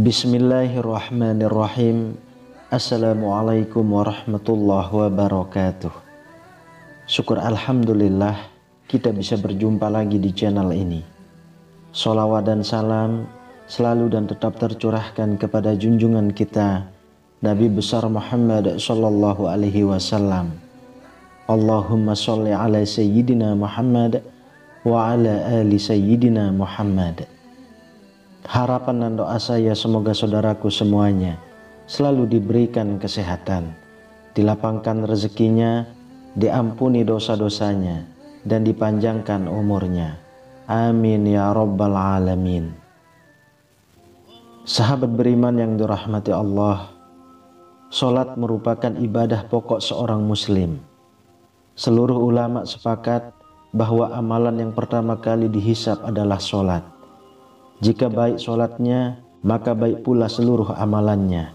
Bismillahirrahmanirrahim. Assalamualaikum warahmatullahi wabarakatuh. Syukur alhamdulillah kita bisa berjumpa lagi di channel ini. Sholawat dan salam selalu dan tetap tercurahkan kepada junjungan kita Nabi besar Muhammad sallallahu alaihi wasallam. Allahumma sholli ala sayyidina Muhammad wa ala ali sayyidina Muhammad. Harapan dan doa saya semoga saudaraku semuanya selalu diberikan kesehatan, dilapangkan rezekinya, diampuni dosa-dosanya, dan dipanjangkan umurnya. Amin ya rabbal alamin. Sahabat beriman yang dirahmati Allah, salat merupakan ibadah pokok seorang muslim. Seluruh ulama sepakat bahwa amalan yang pertama kali dihisab adalah salat. Jika baik sholatnya, maka baik pula seluruh amalannya.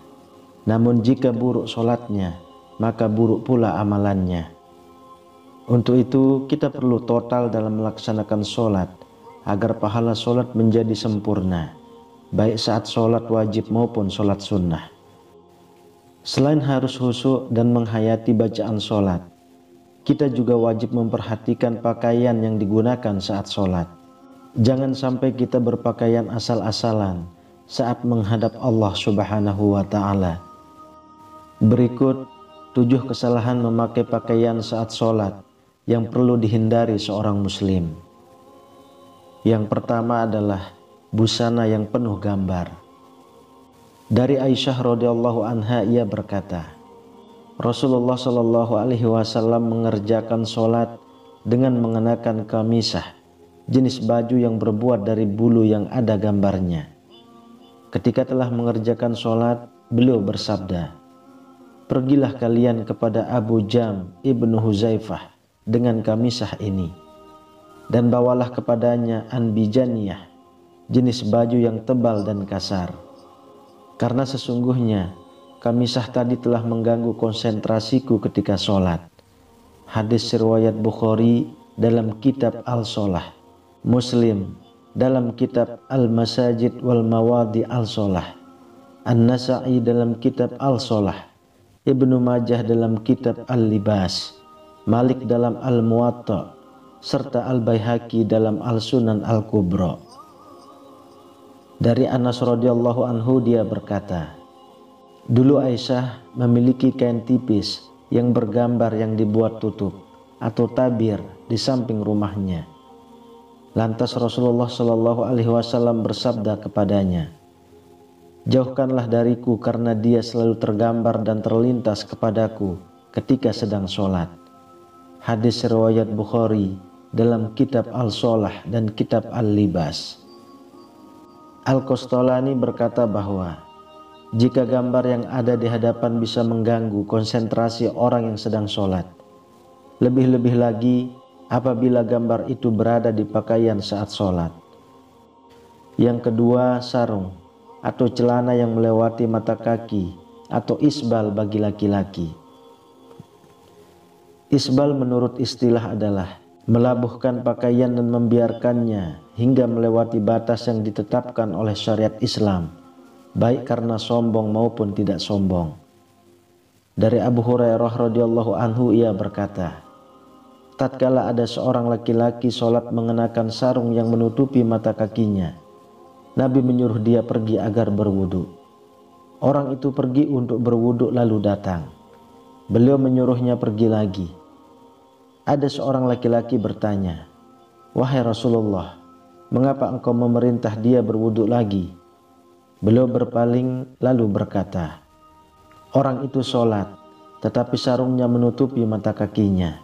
Namun jika buruk sholatnya, maka buruk pula amalannya. Untuk itu kita perlu total dalam melaksanakan sholat, agar pahala sholat menjadi sempurna, baik saat sholat wajib maupun sholat sunnah. Selain harus khusyuk dan menghayati bacaan sholat, kita juga wajib memperhatikan pakaian yang digunakan saat sholat. Jangan sampai kita berpakaian asal-asalan saat menghadap Allah Subhanahu wa ta'ala. Berikut 7 kesalahan memakai pakaian saat sholat yang perlu dihindari seorang muslim. Yang pertama adalah busana yang penuh gambar. Dari Aisyah radhiyallahu anha ia berkata, Rasulullah shallallahu alaihi wasallam mengerjakan sholat dengan mengenakan kamisah, jenis baju yang berbuat dari bulu yang ada gambarnya. Ketika telah mengerjakan sholat, beliau bersabda, pergilah kalian kepada Abu Jam ibnu Huzaifah dengan kamisah ini, dan bawalah kepadanya anbijaniyah, jenis baju yang tebal dan kasar, karena sesungguhnya kamisah tadi telah mengganggu konsentrasiku ketika sholat. Hadis riwayat Bukhari dalam kitab Al-Sholah, Muslim dalam kitab Al-Masajid wal Mawadi Al-Sholah, An-Nasa'i dalam kitab Al-Sholah, Ibnu Majah dalam kitab Al-Libas, Malik dalam Al-Muwatta, serta Al-Baihaqi dalam Al-Sunan Al-Kubra. Dari Anas radhiyallahu anhu dia berkata, dulu Aisyah memiliki kain tipis yang bergambar yang dibuat tutup atau tabir di samping rumahnya. Lantas Rasulullah Shallallahu Alaihi Wasallam bersabda kepadanya, jauhkanlah dariku karena dia selalu tergambar dan terlintas kepadaku ketika sedang sholat. Hadis riwayat Bukhari dalam kitab Al-Sholah dan kitab Al-Libas. Al-Qastolani berkata bahwa jika gambar yang ada di hadapan bisa mengganggu konsentrasi orang yang sedang sholat, lebih-lebih lagi apabila gambar itu berada di pakaian saat sholat. Yang kedua, sarung atau celana yang melewati mata kaki atau isbal bagi laki-laki. Isbal menurut istilah adalah melabuhkan pakaian dan membiarkannya hingga melewati batas yang ditetapkan oleh syariat Islam, baik karena sombong maupun tidak sombong. Dari Abu Hurairah radhiyallahu anhu ia berkata, tatkala ada seorang laki-laki sholat mengenakan sarung yang menutupi mata kakinya, Nabi menyuruh dia pergi agar berwudu. Orang itu pergi untuk berwudu lalu datang. Beliau menyuruhnya pergi lagi. Ada seorang laki-laki bertanya, wahai Rasulullah, mengapa engkau memerintah dia berwudu lagi? Beliau berpaling lalu berkata, orang itu sholat, tetapi sarungnya menutupi mata kakinya.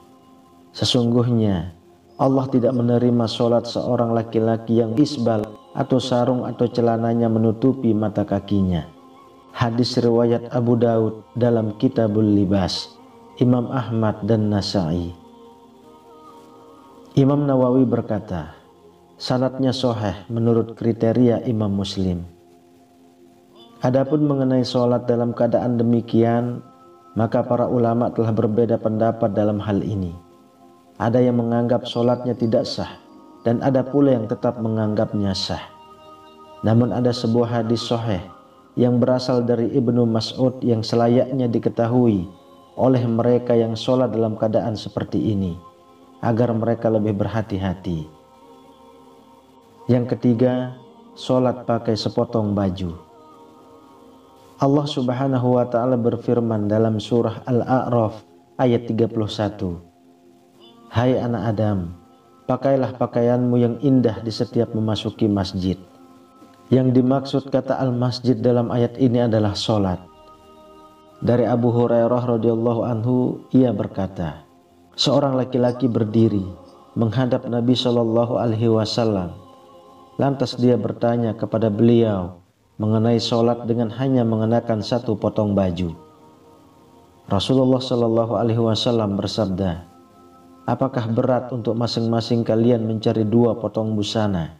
Sesungguhnya Allah tidak menerima sholat seorang laki-laki yang isbal atau sarung atau celananya menutupi mata kakinya. Hadis riwayat Abu Daud dalam Kitabul Libas, Imam Ahmad dan Nasa'i. Imam Nawawi berkata, sanadnya sahih menurut kriteria Imam Muslim. Adapun mengenai sholat dalam keadaan demikian, maka para ulama telah berbeda pendapat dalam hal ini. Ada yang menganggap sholatnya tidak sah, dan ada pula yang tetap menganggapnya sah. Namun ada sebuah hadis sahih yang berasal dari Ibnu Mas'ud yang selayaknya diketahui oleh mereka yang sholat dalam keadaan seperti ini, agar mereka lebih berhati-hati. Yang ketiga, sholat pakai sepotong baju. Allah Subhanahu wa ta'ala berfirman dalam surah Al-A'raf ayat 31, hai anak Adam, pakailah pakaianmu yang indah di setiap memasuki masjid. Yang dimaksud kata al-masjid dalam ayat ini adalah sholat. Dari Abu Hurairah radhiyallahu anhu, ia berkata, seorang laki-laki berdiri menghadap Nabi Shallallahu alaihi wasallam. Lantas dia bertanya kepada beliau mengenai sholat dengan hanya mengenakan satu potong baju. Rasulullah Shallallahu alaihi wasallam bersabda, apakah berat untuk masing-masing kalian mencari 2 potong busana?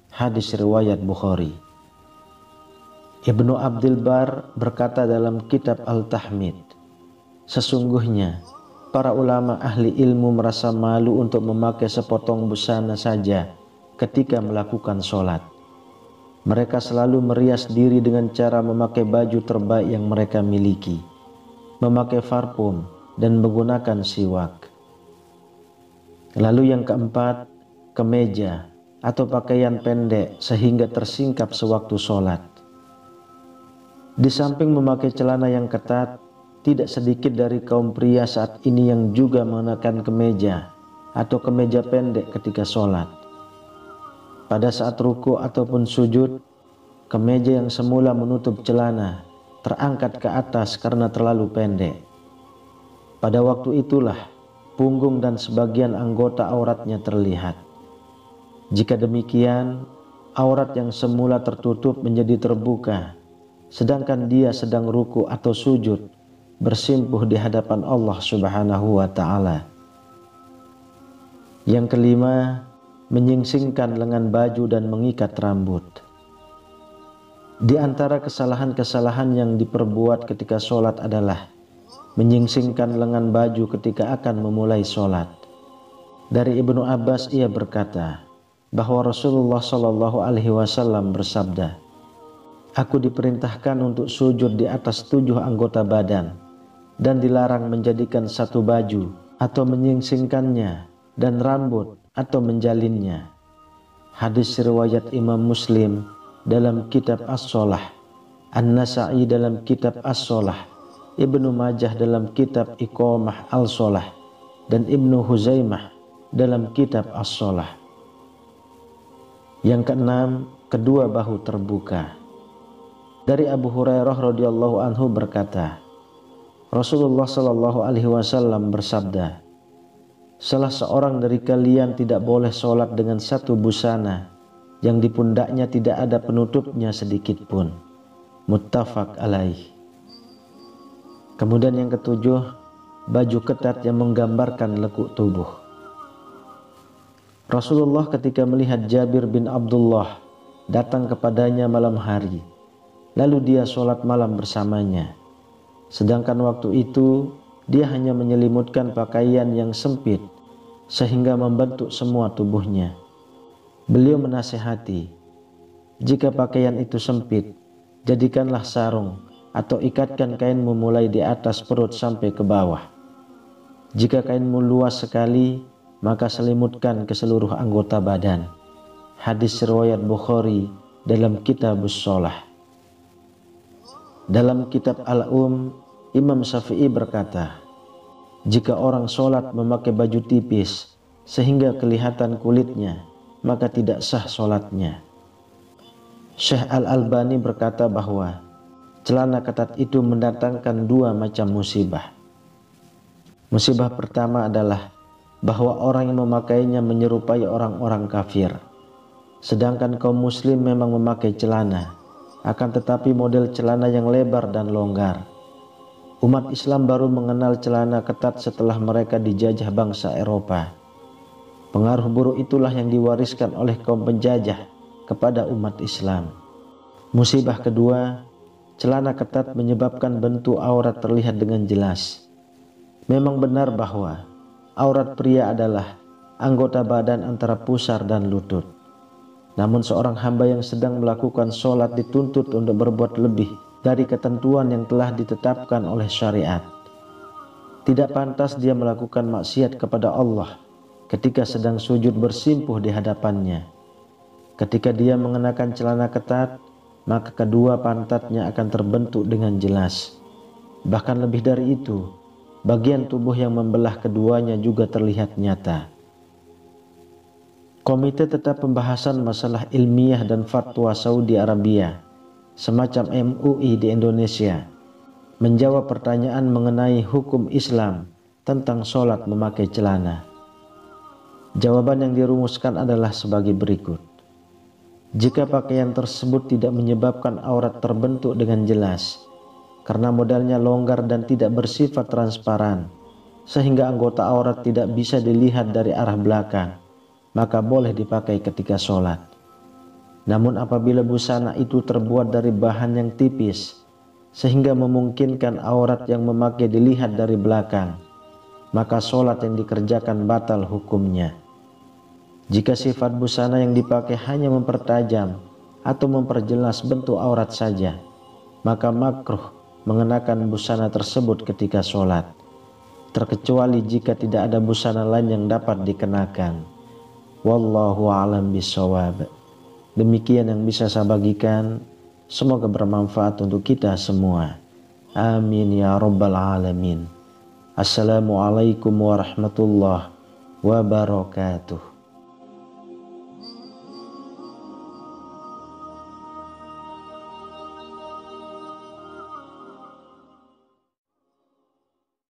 Hadis riwayat Bukhari. Ibnu Abdul Bar berkata dalam kitab Al-Tahmid, sesungguhnya para ulama ahli ilmu merasa malu untuk memakai sepotong busana saja ketika melakukan sholat. Mereka selalu merias diri dengan cara memakai baju terbaik yang mereka miliki, memakai parfum, dan menggunakan siwak. Lalu yang keempat, kemeja atau pakaian pendek sehingga tersingkap sewaktu sholat. Di samping memakai celana yang ketat, tidak sedikit dari kaum pria saat ini yang juga mengenakan kemeja atau kemeja pendek ketika sholat. Pada saat ruku ataupun sujud, kemeja yang semula menutup celana terangkat ke atas karena terlalu pendek. Pada waktu itulah punggung dan sebagian anggota auratnya terlihat. Jika demikian, aurat yang semula tertutup menjadi terbuka, sedangkan dia sedang ruku atau sujud bersimpuh di hadapan Allah Subhanahu wa ta'ala. Yang kelima, menyingsingkan lengan baju dan mengikat rambut. Di antara kesalahan-kesalahan yang diperbuat ketika sholat adalah menyingsingkan lengan baju ketika akan memulai sholat. Dari Ibnu Abbas ia berkata bahwa Rasulullah Shallallahu alaihi wasallam bersabda, aku diperintahkan untuk sujud di atas 7 anggota badan dan dilarang menjadikan satu baju atau menyingsingkannya dan rambut atau menjalinnya. Hadis riwayat Imam Muslim dalam kitab As-Shalah, An-Nasa'i dalam kitab As-Shalah, Ibnu Majah dalam kitab Iqamah Al-Shalah, dan Ibnu Huzaimah dalam kitab As-Shalah. Yang keenam, kedua bahu terbuka. Dari Abu Hurairah radhiyallahu anhu berkata, Rasulullah Shallallahu alaihi wasallam bersabda, salah seorang dari kalian tidak boleh sholat dengan satu busana yang di pundaknya tidak ada penutupnya sedikit pun. Muttafaq alaih. Kemudian yang ketujuh, baju ketat yang menggambarkan lekuk tubuh. Rasulullah ketika melihat Jabir bin Abdullah datang kepadanya malam hari, lalu dia sholat malam bersamanya. Sedangkan waktu itu dia hanya menyelimutkan pakaian yang sempit sehingga membentuk semua tubuhnya. Beliau menasihati, jika pakaian itu sempit, jadikanlah sarung atau ikatkan kainmu mulai di atas perut sampai ke bawah. Jika kainmu luas sekali, maka selimutkan ke seluruh anggota badan. Hadis riwayat Bukhari dalam kitab As-Shalah. Dalam kitab Al-Um, Imam Syafi'i berkata, jika orang sholat memakai baju tipis sehingga kelihatan kulitnya, maka tidak sah sholatnya. Syekh Al-Albani berkata bahwa celana ketat itu mendatangkan 2 macam musibah. Musibah pertama adalah bahwa orang yang memakainya menyerupai orang-orang kafir. Sedangkan kaum muslim memang memakai celana, akan tetapi model celana yang lebar dan longgar. Umat Islam baru mengenal celana ketat setelah mereka dijajah bangsa Eropa. Pengaruh buruk itulah yang diwariskan oleh kaum penjajah kepada umat Islam. Musibah kedua, celana ketat menyebabkan bentuk aurat terlihat dengan jelas. Memang benar bahwa aurat pria adalah anggota badan antara pusar dan lutut. Namun seorang hamba yang sedang melakukan sholat dituntut untuk berbuat lebih dari ketentuan yang telah ditetapkan oleh syariat. Tidak pantas dia melakukan maksiat kepada Allah ketika sedang sujud bersimpuh di hadapannya. Ketika dia mengenakan celana ketat, maka kedua pantatnya akan terbentuk dengan jelas. Bahkan lebih dari itu, bagian tubuh yang membelah keduanya juga terlihat nyata. Komite Tetap Pembahasan Masalah Ilmiah dan Fatwa Saudi Arabia, semacam MUI di Indonesia, menjawab pertanyaan mengenai hukum Islam tentang sholat memakai celana. Jawaban yang dirumuskan adalah sebagai berikut. Jika pakaian tersebut tidak menyebabkan aurat terbentuk dengan jelas, karena modelnya longgar dan tidak bersifat transparan, sehingga anggota aurat tidak bisa dilihat dari arah belakang, maka boleh dipakai ketika sholat. Namun apabila busana itu terbuat dari bahan yang tipis, sehingga memungkinkan aurat yang memakai dilihat dari belakang, maka sholat yang dikerjakan batal hukumnya. Jika sifat busana yang dipakai hanya mempertajam atau memperjelas bentuk aurat saja, maka makruh mengenakan busana tersebut ketika sholat, terkecuali jika tidak ada busana lain yang dapat dikenakan. Wallahu a'lam bishawab. Demikian yang bisa saya bagikan, semoga bermanfaat untuk kita semua. Amin ya rabbal alamin. Assalamualaikum warahmatullahi wabarakatuh.